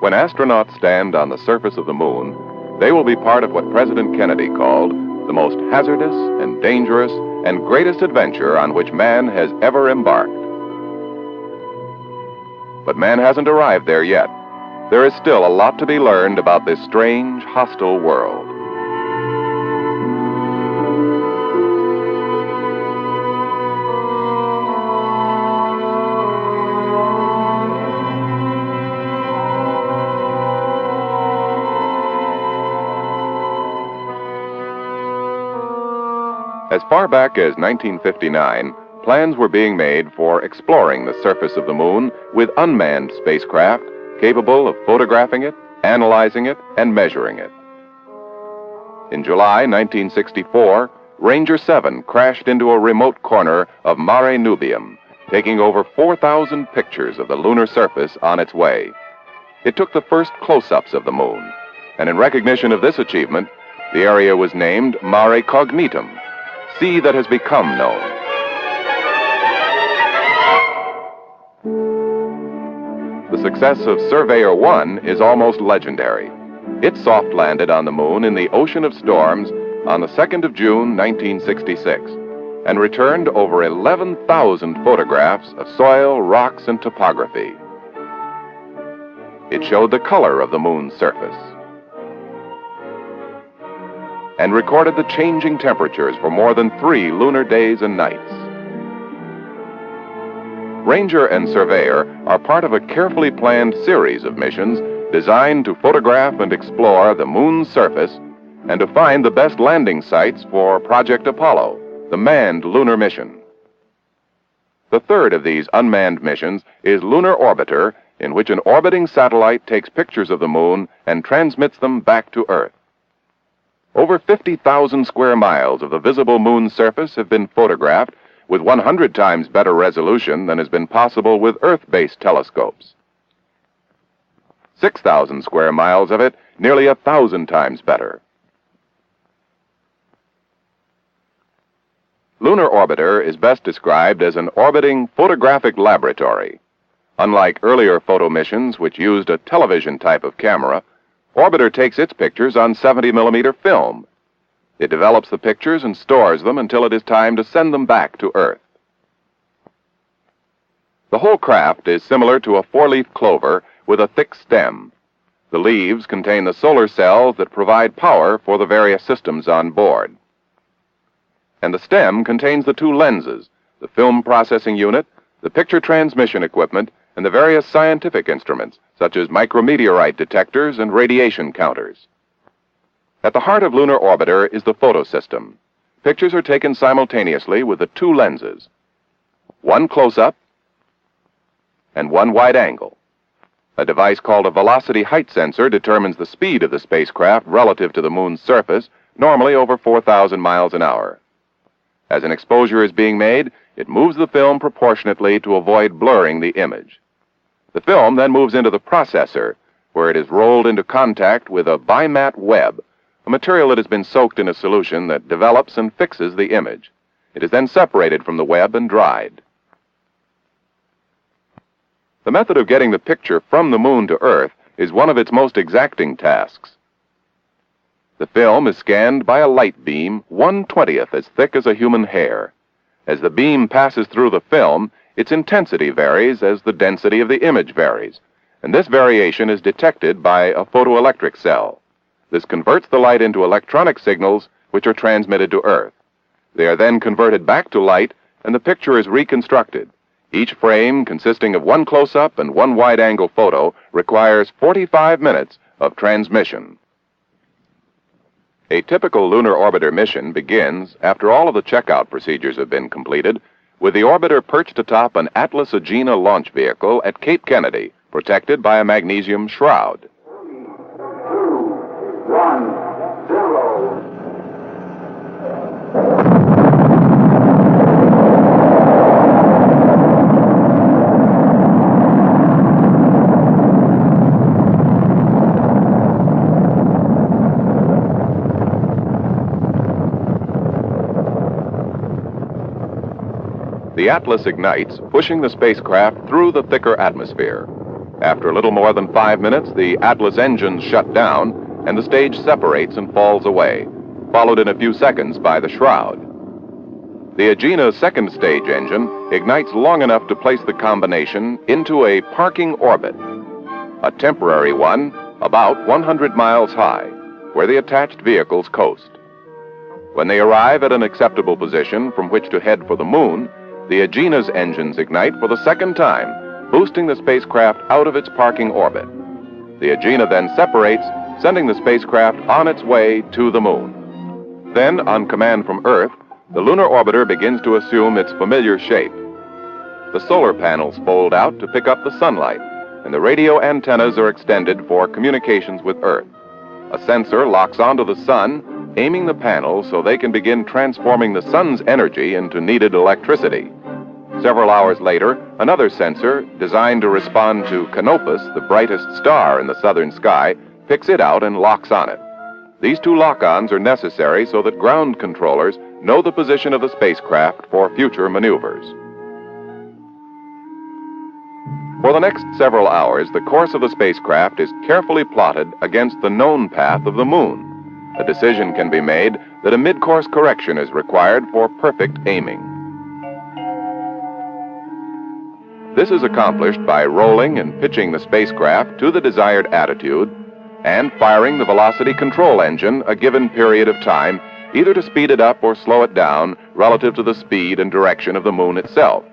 When astronauts stand on the surface of the moon, they will be part of what President Kennedy called the most hazardous and dangerous and greatest adventure on which man has ever embarked. But man hasn't arrived there yet. There is still a lot to be learned about this strange, hostile world. As far back as 1959, plans were being made for exploring the surface of the moon with unmanned spacecraft capable of photographing it, analyzing it, and measuring it. In July 1964, Ranger 7 crashed into a remote corner of Mare Nubium, taking over 4,000 pictures of the lunar surface on its way. It took the first close-ups of the moon, and in recognition of this achievement, the area was named Mare Cognitum, sea that has become known. The success of Surveyor 1 is almost legendary. It soft-landed on the moon in the Ocean of Storms on the 2nd of June, 1966, and returned over 11,000 photographs of soil, rocks, and topography. It showed the color of the moon's surface and recorded the changing temperatures for more than 3 lunar days and nights. Ranger and Surveyor are part of a carefully planned series of missions designed to photograph and explore the moon's surface and to find the best landing sites for Project Apollo, the manned lunar mission. The third of these unmanned missions is Lunar Orbiter, in which an orbiting satellite takes pictures of the moon and transmits them back to Earth. Over 50,000 square miles of the visible moon's surface have been photographed with 100 times better resolution than has been possible with Earth-based telescopes. 6,000 square miles of it nearly 1,000 times better. Lunar Orbiter is best described as an orbiting photographic laboratory. Unlike earlier photo missions, which used a television type of camera, Orbiter takes its pictures on 70mm film. It develops the pictures and stores them until it is time to send them back to Earth. The whole craft is similar to a 4-leaf clover with a thick stem. The leaves contain the solar cells that provide power for the various systems on board. And the stem contains the 2 lenses, the film processing unit, the picture transmission equipment, and the various scientific instruments, such as micrometeorite detectors and radiation counters. At the heart of Lunar Orbiter is the photo system. Pictures are taken simultaneously with the 2 lenses, one close-up and one wide angle. A device called a velocity height sensor determines the speed of the spacecraft relative to the moon's surface, normally over 4,000 miles an hour. As an exposure is being made, it moves the film proportionately to avoid blurring the image. The film then moves into the processor, where it is rolled into contact with a bimat web, a material that has been soaked in a solution that develops and fixes the image. It is then separated from the web and dried. The method of getting the picture from the moon to Earth is one of its most exacting tasks. The film is scanned by a light beam 1/20th as thick as a human hair. As the beam passes through the film, its intensity varies as the density of the image varies, and this variation is detected by a photoelectric cell. This converts the light into electronic signals which are transmitted to Earth. They are then converted back to light, and the picture is reconstructed. Each frame, consisting of 1 close-up and 1 wide-angle photo, requires 45 minutes of transmission. A typical Lunar Orbiter mission begins, after all of the checkout procedures have been completed, with the orbiter perched atop an Atlas Agena launch vehicle at Cape Kennedy, protected by a magnesium shroud. 3, 2, 1, 0. The Atlas ignites, pushing the spacecraft through the thicker atmosphere. After a little more than 5 minutes, the Atlas engines shut down, and the stage separates and falls away, followed in a few seconds by the shroud. The Agena second stage engine ignites long enough to place the combination into a parking orbit, a temporary one about 100 miles high, where the attached vehicles coast. When they arrive at an acceptable position from which to head for the moon, the Agena's engines ignite for the second time, boosting the spacecraft out of its parking orbit. The Agena then separates, sending the spacecraft on its way to the moon. Then, on command from Earth, the Lunar Orbiter begins to assume its familiar shape. The solar panels fold out to pick up the sunlight, and the radio antennas are extended for communications with Earth. A sensor locks onto the sun, aiming the panels so they can begin transforming the sun's energy into needed electricity. Several hours later, another sensor, designed to respond to Canopus, the brightest star in the southern sky, picks it out and locks on it. These two lock-ons are necessary so that ground controllers know the position of the spacecraft for future maneuvers. For the next several hours, the course of the spacecraft is carefully plotted against the known path of the moon. A decision can be made that a mid-course correction is required for perfect aiming. This is accomplished by rolling and pitching the spacecraft to the desired attitude and firing the velocity control engine a given period of time, either to speed it up or slow it down relative to the speed and direction of the moon itself.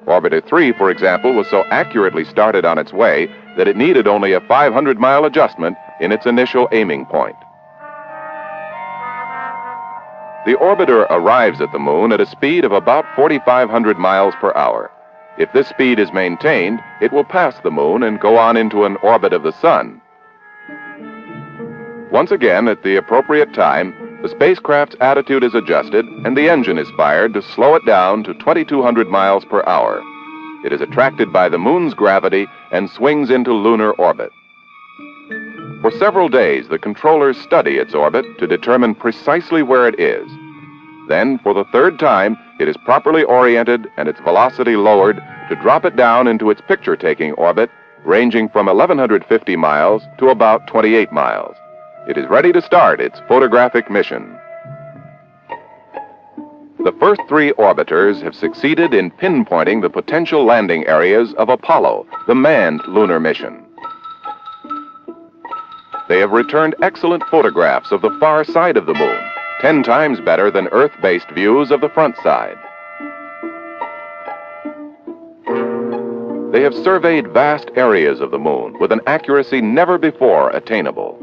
Orbiter 3, for example, was so accurately started on its way that it needed only a 500-mile adjustment in its initial aiming point. The orbiter arrives at the moon at a speed of about 4,500 miles per hour. If this speed is maintained, it will pass the moon and go on into an orbit of the sun. Once again, at the appropriate time, the spacecraft's attitude is adjusted and the engine is fired to slow it down to 2,200 miles per hour. It is attracted by the moon's gravity and swings into lunar orbit. For several days, the controllers study its orbit to determine precisely where it is. Then, for the third time, it is properly oriented and its velocity lowered to drop it down into its picture-taking orbit, ranging from 1,150 miles to about 28 miles. It is ready to start its photographic mission. The first three orbiters have succeeded in pinpointing the potential landing areas of Apollo, the manned lunar mission. They have returned excellent photographs of the far side of the moon, 10 times better than Earth-based views of the front side. They have surveyed vast areas of the moon with an accuracy never before attainable.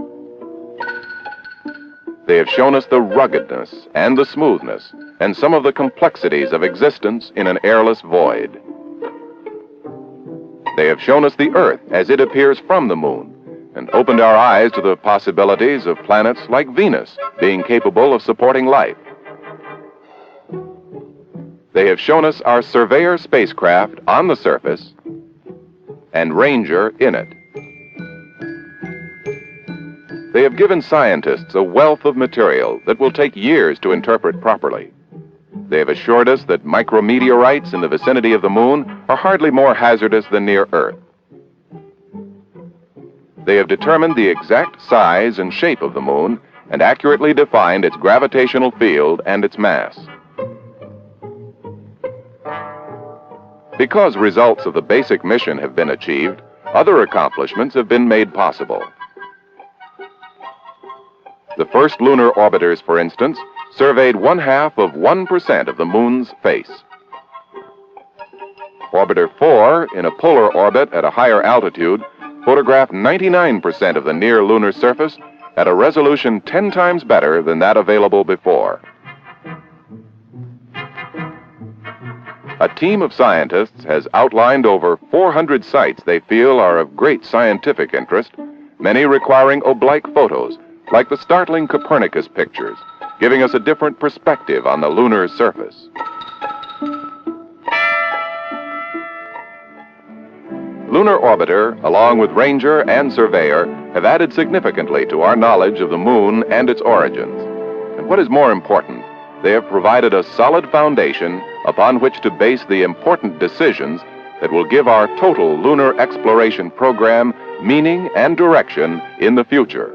They have shown us the ruggedness and the smoothness and some of the complexities of existence in an airless void. They have shown us the Earth as it appears from the moon and opened our eyes to the possibilities of planets like Venus being capable of supporting life. They have shown us our Surveyor spacecraft on the surface and Ranger in it. They have given scientists a wealth of material that will take years to interpret properly. They have assured us that micrometeorites in the vicinity of the moon are hardly more hazardous than near Earth. They have determined the exact size and shape of the moon and accurately defined its gravitational field and its mass. Because results of the basic mission have been achieved, other accomplishments have been made possible. The first lunar orbiters, for instance, surveyed 0.5% of the moon's face. Orbiter 4, in a polar orbit at a higher altitude, photographed 99% of the near lunar surface at a resolution 10 times better than that available before. A team of scientists has outlined over 400 sites they feel are of great scientific interest, many requiring oblique photos, like the startling Copernicus pictures, giving us a different perspective on the lunar surface. Lunar Orbiter, along with Ranger and Surveyor, have added significantly to our knowledge of the moon and its origins. And what is more important, they have provided a solid foundation upon which to base the important decisions that will give our total lunar exploration program meaning and direction in the future.